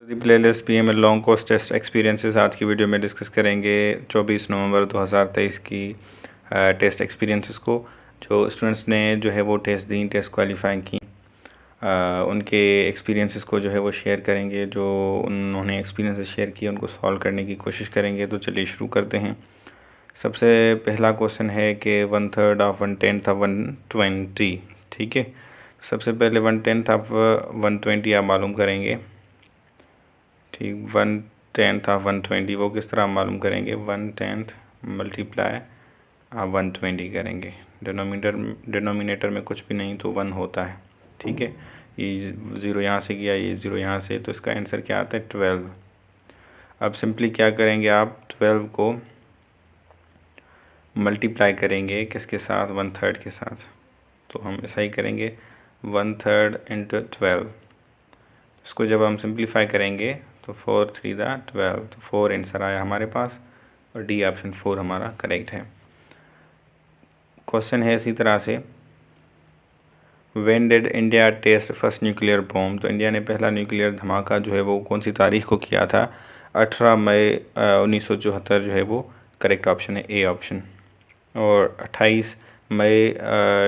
Playlist PML long course test experiences आज की video में डिस्कस करेंगे 24 नवंबर 2023 की टेस्ट एक्सपीरियंसेस को। जो स्टूडेंट्स ने जो है वो टेस्ट दी, टेस्ट क्वालिफाई की, उनके एक्सपीरियंसेस को जो है वो शेयर करेंगे। जो उन्होंने एक्सपीरियंसेस शेयर किए उनको सॉल्व करने की कोशिश करेंगे। तो चलिए शुरू करते हैं। सबसे पहला क्वेश्चन है कि 1/3 ऑफ 1/10 ऑफ 120। ठीक है, सबसे पहले 1/10 ऑफ 120 आप मालूम करेंगे। ठीक, 1/10 ऑफ 120 वो किस तरह मालूम करेंगे? 1/10 मल्टीप्लाई आप 120 करेंगे। डिनोमिनेटर में कुछ भी नहीं तो 1 होता है। ठीक है, ये 0 यहाँ से गया, ये 0 यहाँ से, तो इसका आंसर क्या आता है? 12। अब सिंपली क्या करेंगे आप? 12 को मल्टीप्लाई करेंगे किसके साथ? 1/3 के साथ। तो हम ऐसा ही करेंगे, 1/3 इंटू 12। इसको जब हम सिंप्लीफाई करेंगे तो 4 3 12, तो 4 आंसर आया हमारे पास और डी ऑप्शन 4 हमारा करेक्ट है। क्वेश्चन है इसी तरह से, when did India test first nuclear bomb? तो इंडिया ने पहला न्यूक्लियर धमाका जो है वो कौन सी तारीख को किया था? 18 मई 1974 जो है वो करेक्ट ऑप्शन है, ए ऑप्शन। और 28 मई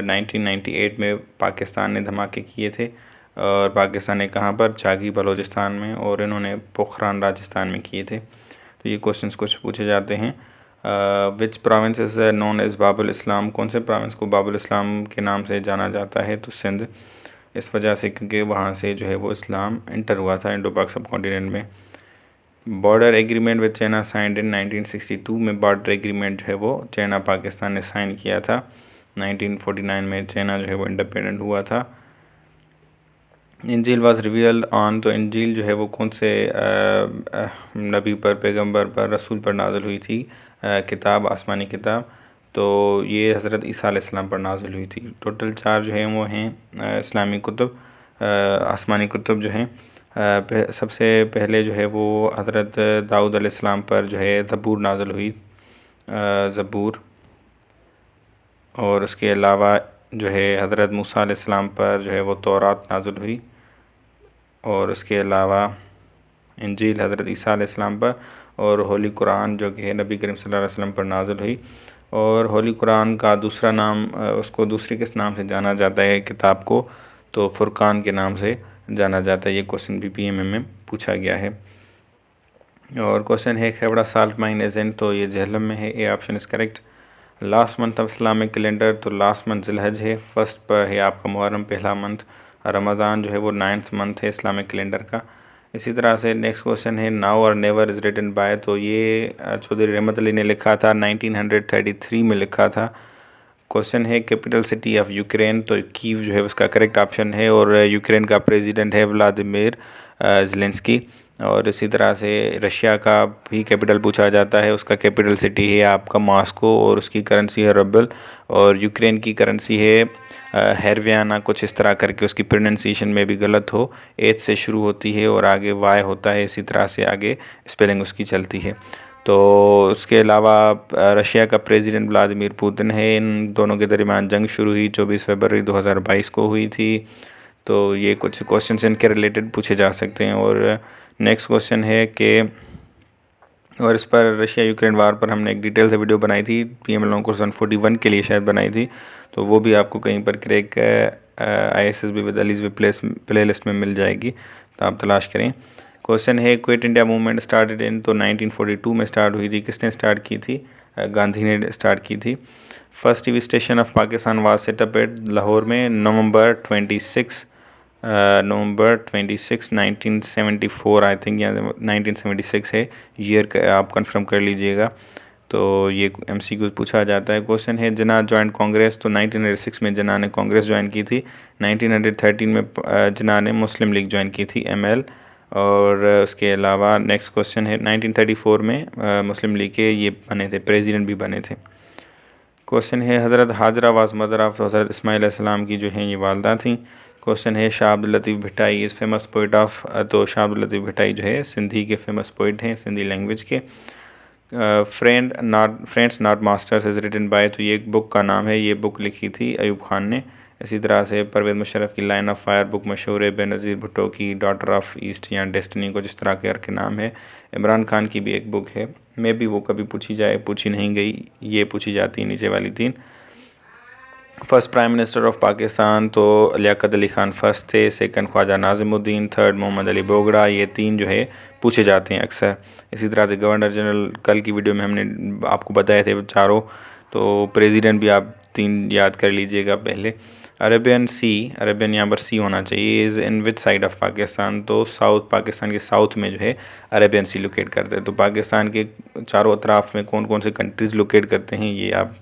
1998 में पाकिस्तान ने धमाके किए थे, और पाकिस्तान ने कहाँ पर? जागी बलूचिस्तान में, और इन्होंने पोखरान राजस्थान में किए थे। तो ये क्वेश्चंस कुछ पूछे जाते हैं। Which province is known as Babul Islam? कौन से प्रोविंस को बाबुल इस्लाम के नाम से जाना जाता है? तो सिंध, इस वजह से क्योंकि वहाँ से जो है वो इस्लाम एंटर हुआ था इंडो पाक सब कॉन्टिनेंट में। Border agreement with China signed in 1962 में बॉर्डर एग्रीमेंट जो है वो चाइना पाकिस्तान ने साइन किया था। 1949 में चाइना जो है वो इंडिपेंडेंट हुआ था। इंजील वाज रिवील्ड ऑन, तो इंजील जो है वो कौन से नबी पर, पैगंबर पर, रसूल पर नाज़िल हुई थी? किताब, आसमानी किताब। तो ये हज़रत ईसा अलैहिस्सलाम पर नाज़िल हुई थी। टोटल 4 जो हैं वो हैं इस्लामी कुतुब, आसमानी कुतुब जो हैं। सबसे पहले जो है वो हज़रत दाऊद अलैहिस्सलाम पर जो है ज़बूर नाज़िल हुई, ज़बूर। और उसके अलावा जो है हज़रत मूसा अलैहिस्सलाम पर जो है वो तौरात नाज़िल हुई। और उसके अलावा इंजील हज़रत ईसा अलैहिस्सलाम पर, और होली कुरान जो कि है नबी करीम सल्लल्लाहु अलैहि वसल्लम पर नाज़िल हुई। और होली कुरान का दूसरा नाम, उसको दूसरे किस नाम से जाना जाता है किताब को? तो फुरकान के नाम से जाना जाता है। ये क्वेश्चन भी पीएमएम में पूछा गया है। और क्वेश्चन है, Khewra salt mine is in? तो ये जहलम में है, A option is correct. Last month of Islamic calendar? तो लास्ट मंथ ज़िलहज है, फर्स्ट पर है आपका मुहर्रम पहला मंथ। रमज़ान जो है वो 9th मंथ है इस्लामिक कैलेंडर का। इसी तरह से नेक्स्ट क्वेश्चन है, नाउ और नेवर इज़ रिटन बाय? तो ये चौधरी रहमत अली ने लिखा था, 1933 में लिखा था। क्वेश्चन है, कैपिटल सिटी ऑफ यूक्रेन? तो कीव जो है उसका करेक्ट ऑप्शन है, और यूक्रेन का प्रेसिडेंट है व्लादिमीर ज़ेलेंस्की। और इसी तरह से रशिया का भी कैपिटल पूछा जाता है, उसका कैपिटल सिटी है आपका मॉस्को, और उसकी करेंसी है रबल। और यूक्रेन की करेंसी है हेरवियाना, कुछ इस तरह करके, उसकी प्रोनाउंसिएशन में भी गलत हो, एच से शुरू होती है और आगे वाई होता है, इसी तरह से आगे स्पेलिंग उसकी चलती है। तो उसके अलावा रशिया का प्रेसिडेंट व्लादिमीर पुतिन है। इन दोनों के दरमियान जंग शुरू हुई 24 फरवरी 2022 को हुई थी। तो ये कुछ क्वेश्चन इनके रिलेटेड पूछे जा सकते हैं। और नेक्स्ट क्वेश्चन है कि, और इस पर रशिया यूक्रेन वार पर हमने एक डिटेल से वीडियो बनाई थी, पीएमएल लॉन्ग कोर्स 141 के लिए शायद बनाई थी। तो वो भी आपको कहीं पर crack ISSB with Ali's play list में मिल जाएगी, तो आप तलाश करें। क्वेश्चन है, quit India movement started in? तो 1942 में स्टार्ट हुई थी। किसने स्टार्ट की थी? गांधी ने स्टार्ट की थी। First TV station of Pakistan was set up at Lahore में नवंबर 26 1974 आई थिंक, या 1976 है, ईयर आप कंफर्म कर लीजिएगा। तो ये MCQ पूछा जाता है। क्वेश्चन है, जिन्ना जॉइंट कांग्रेस? तो 1906 में जिन्ना ने कांग्रेस ज्वाइन की थी। 1913 में जिन्ना ने मुस्लिम लीग ज्वाइन की थी, ML। और उसके अलावा नेक्स्ट क्वेश्चन है, 1934 में मुस्लिम लीग के ये बने थे, प्रेसिडेंट भी बने थे। क्वेश्चन है, हज़रत हाजरा वाज मदर ऑफ? तो हज़रत इस्माइल अलैहिस्सलाम की जो हैं ये वालदा थी। क्वेश्चन है, Shah Abdul Latif Bhittai is famous poet of? तो शाह अब्दुल लतीफ़ भिटाई जो है सिंधी के फेमस पोइट हैं, सिंधी लैंग्वेज के। Friends not masters is written by? तो ये एक बुक का नाम है, ये बुक लिखी थी अयूब खान ने। इसी तरह से परवेज़ मुशर्रफ की लाइन ऑफ फायर बुक मशहूर है। बेनज़ीर भुट्टो की डॉटर ऑफ ईस्ट या डेस्टिनी कुछ इस तरह के नाम है। इमरान खान की भी एक बुक है, मे भी वो कभी पूछी जाए, पूछी नहीं गई, ये पूछी जाती नीचे वाली 3। First prime minister of Pakistan तो लियाकत अली ख़ान फर्स्ट थे, सेकंड ख्वाजा नाज़िमुद्दीन, थर्ड मोहम्मद अली बोगड़ा। ये 3 जो है पूछे जाते हैं अक्सर। इसी तरह से गवर्नर जनरल कल की वीडियो में हमने आपको बताए थे चारों, तो प्रेसिडेंट भी आप 3 याद कर लीजिएगा पहले। अरेबियन यहाँ पर सी होना चाहिए। Is in which side of Pakistan, तो साउथ, पाकिस्तान के साउथ में जो है अरेबियन सी लोकेट करते हैं। तो पाकिस्तान के चारों अतराफ़ में कौन कौन से कंट्रीज़ लोकेट करते हैं ये आप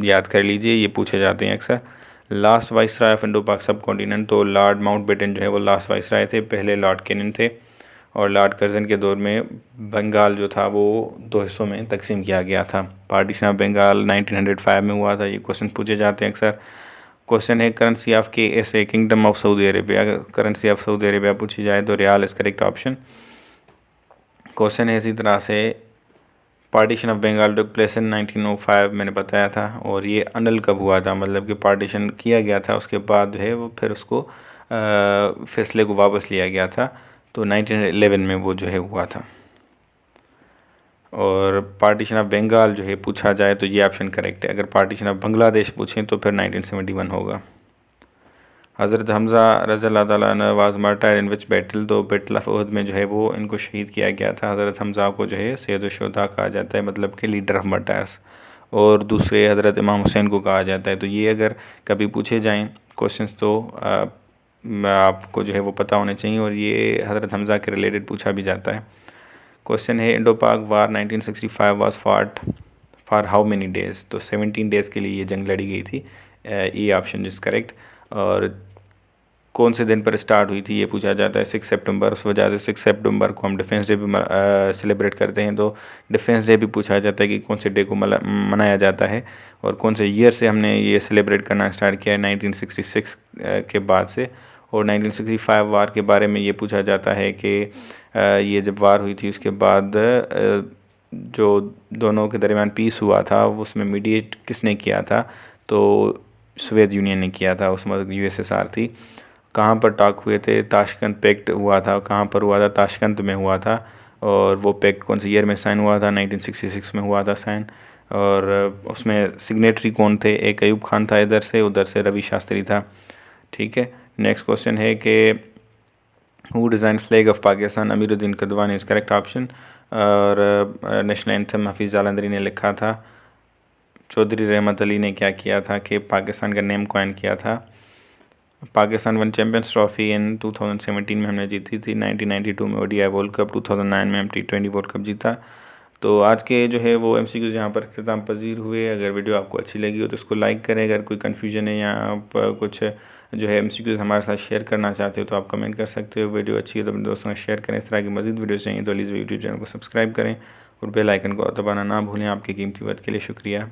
याद कर लीजिए, ये पूछे जाते हैं अक्सर। लास्ट वाइसराय ऑफ इंडो पाक सब कॉन्टिनेंट, तो लॉर्ड माउंटबेटन जो है वो लास्ट वाइसराय थे, पहले लॉर्ड कैनिंग थे। और लॉर्ड कर्जन के दौर में बंगाल जो था वो 2 हिस्सों में तकसीम किया गया था। पार्टीशन ऑफ बंगाल 1905 में हुआ था। ये क्वेश्चन पूछे जाते हैं अक्सर। क्वेश्चन है currency of KSA, kingdom of Saudi Arabia. Currency of Saudi Arabia पूछी जाए तो riyal is correct option. Question है इसी तरह से partition of Bengal took place in 1905, मैंने बताया था। और ये अनल कब हुआ था, मतलब कि पार्टीशन किया गया था उसके बाद जो है वो फिर उसको फैसले को वापस लिया गया था, तो 1911 में वो जो है हुआ था। और पार्टीशन ऑफ बंगाल जो है पूछा जाए तो ये ऑप्शन करेक्ट है। अगर पार्टीशन ऑफ बांग्लादेश पूछें तो फिर 1971 होगा। हज़रत हमज़ा रज़ियल्लाहु ताला अन्हु वाज मर्टर्ड इन विच बैटल, तो बैटल ऑफ उहद में जो है वो इनको शहीद किया गया था। हज़रत हमज़ा को जो है सैयद-उश-शुहदा कहा जाता है, मतलब कि लीडर ऑफ मर्टर्स। और दूसरे हज़रत इमाम हुसैन को कहा जाता है। तो ये अगर कभी पूछे जाएँ क्वेश्चंस तो आपको जो है वो पता होने चाहिए। और ये हज़रत हमज़ा के रिलेटेड पूछा भी जाता है। क्वेश्चन है इंडो पाक वार 1965 was fought for how many days, तो 17 डेज़ के लिए ये जंग लड़ी गई थी। ये ऑप्शन इज़ करेक्ट। और कौन से दिन पर स्टार्ट हुई थी ये पूछा जाता है, 6 सितंबर। उस वजह से 6 सितंबर को हम डिफेंस डे भी सेलिब्रेट करते हैं। तो डिफेंस डे भी पूछा जाता है कि कौन से डे को मनाया जाता है और कौन से ईयर से हमने ये सेलिब्रेट करना स्टार्ट किया है, 1966 के बाद से। और 1965 वार के बारे में ये पूछा जाता है कि ये जब वार हुई थी उसके बाद जो दोनों के दरमियान पीस हुआ था उसमें मीडिएट किसने किया था, तो सोवियत यूनियन ने किया था। उस वक्त USSR थी। कहाँ पर टॉक हुए थे, ताशकंद पैक्ट हुआ था। कहाँ पर हुआ था, ताशकंद में हुआ था। और वो पैक्ट कौन से ईयर में साइन हुआ था, 1966 में हुआ था साइन। और उसमें सिग्नेटरी कौन थे, एक अयूब खान था इधर से, उधर से रवि शास्त्री था। ठीक है। नेक्स्ट क्वेश्चन है कि who design flag of Pakistan, Amiruddin Kidwai is correct option. और नेशनल एंथम हफीज़ जालंधरी ने लिखा था। चौधरी रहमत अली ने क्या किया था कि पाकिस्तान का नेम कॉइन किया था। Pakistan one champions trophy in 2017 में हमने जीती थी। 1992 में ODI वर्ल्ड कप, 2009 में हम T20 वर्ल्ड कप जीता। तो आज के जो है वो MCQs यहाँ पर इख्तिताम पजीर हुए। अगर वीडियो आपको अच्छी लगी हो तो इसको लाइक करें। अगर कोई कन्फ्यूजन है या आप कुछ जो है MCQs हमारे साथ शेयर करना चाहते हो तो आप कमेंट कर सकते हो। वीडियो अच्छी है तो अपने दोस्तों से शेयर करें। इस तरह की मज़ीद वीडियो चाहिए तो प्लीज़ यूट्यूब चैनल को सब्सक्राइब करें और बेल आइकन को दबाना ना भूलें। आपके कीमती वक्त के लिए शुक्रिया।